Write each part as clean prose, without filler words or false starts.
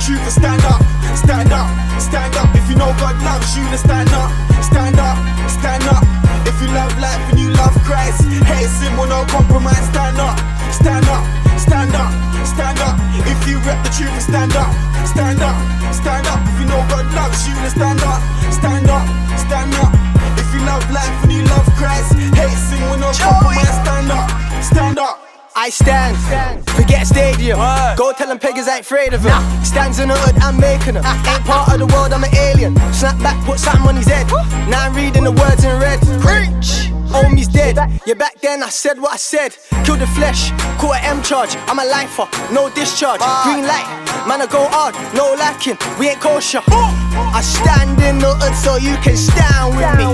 truth and stand up, stand up, stand up. If you know God loves you, then stand up, stand up, stand up. If you love life and you love Christ, hate sin will no compromise. Stand up, stand up, stand up, stand up. If you rep the truth and stand up, stand up, stand up. If you know God loves you, then stand up, stand up, stand up. If you love life and you love Christ, hate sin will no compromise. Stand up, stand up. I stand, forget stadium. Go tell them pagans I ain't afraid of him. Stands in the hood, I'm making him. Ain't part of the world, I'm an alien. Snap back, put something on his head. Now I'm reading the words in red. Preach! Homie's dead. Yeah, back then I said what I said. Kill the flesh, caught an M charge. I'm a lifer, no discharge. Green light, man I go hard, no lacking. We ain't kosher. I stand in the hood so you can stand with me.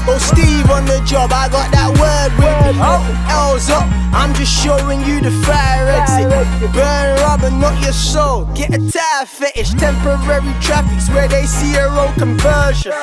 Go Steve on the job, I got that word with me. L's up, I'm just showing you the fire exit. Burn rubber, not your soul. Get a tire fetish, temporary traffic's where they see a road conversion.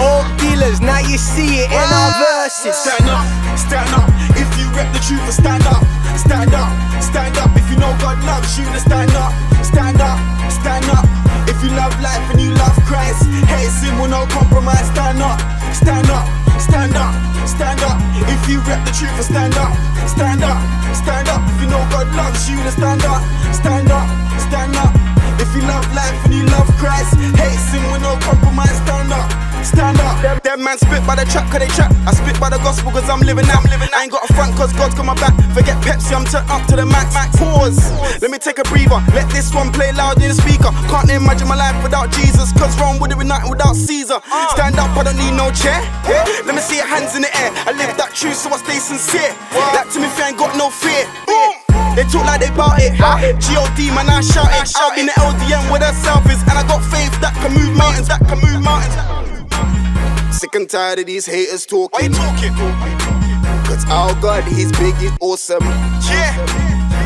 Old dealers, now you see it in our verses. Stand up, stand up. If you rep the truth, stand up, stand up, stand up. If you know God loves you, then stand up, stand up, stand up. If you love life and you love Christ, hate sin will no compromise. Stand up, stand up, stand up, stand up. If you rep the truth, stand up, stand up, stand up. If you know God loves you, then stand up, stand up, stand up. If you love life and you love Christ, hate sin will no compromise. Stand up, stand up. Them man spit by the trap cause they trap. I spit by the gospel cause I'm living now. I ain't got a front cause God's got my back. Forget Pepsi, I'm turned up to the max. Pause, let me take a breather. Let this one play loud in the speaker. Can't imagine my life without Jesus, cause Rome would've been nothing without Caesar. Stand up, I don't need no chair. Let me see your hands in the air. I live that truth so I stay sincere. That Timothy ain't got no fear. They talk like they bout it. G.O.D. man, I shout it. Out in the LDM where the south is. And I got faith that can move mountains, that can move mountains. Sick and tired of these haters talking. Why you talking? Cause our God, he's big, he's awesome. Yeah.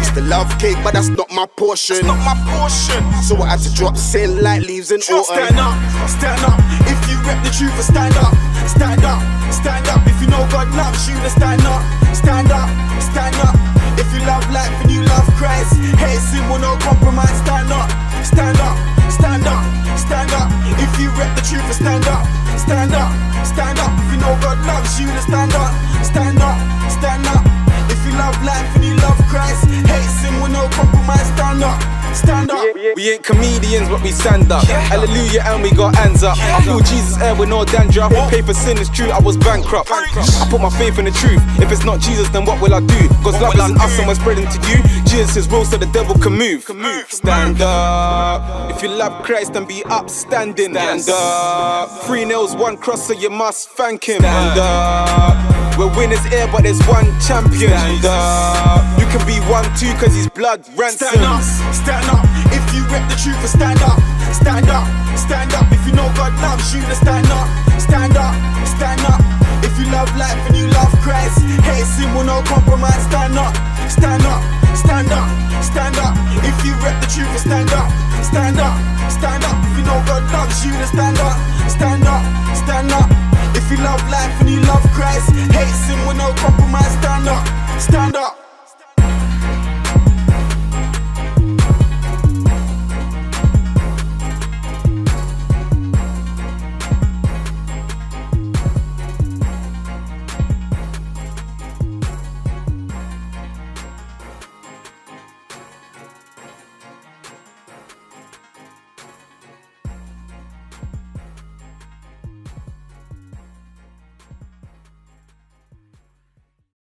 It's the love cake, but that's not my portion. That's not my portion. So I had to drop sin like leaves in autumn. Stand up, stand up. If you rep the truth, stand up, stand up, stand up. If you know God loves you, then stand up, stand up, stand up. If you love life and you love Christ, hate sin will no compromise. Stand up, stand up, stand up, stand up. If you rep the truth, stand up, stand up, stand up. If you know God loves you, then stand up, stand up, stand up. If you love life and you love Christ, hate sin will no compromise. Stand up, stand up. We ain't comedians, but we stand up. Hallelujah, and we got hands up. I feel Jesus' air with no dandruff. Pay for sin is true, I was bankrupt. I put my faith in the truth. If it's not Jesus, then what will I do? Cause love isn't us and we're spreading to you. Jesus is real so the devil can move. Stand up. If you love Christ, then be upstanding. Stand up. 3 nails, 1 cross, so you must thank him. Stand up. We're winners here, but there's one champion. Stand up. You can be 1-2 cause his blood ransoms. Stand up, stand up. If you rep the truth, stand up, stand up, stand up. If you know God loves you, then stand up, stand up, stand up. If you love life and you love Christ, hate sin will no compromise. Stand up, stand up, stand up, stand up. If you rep the truth, stand up, stand up, stand up. If you know God loves you, then stand up, stand up, stand up. If you love life and you love Christ, hate sin will no compromise. Stand up, stand up.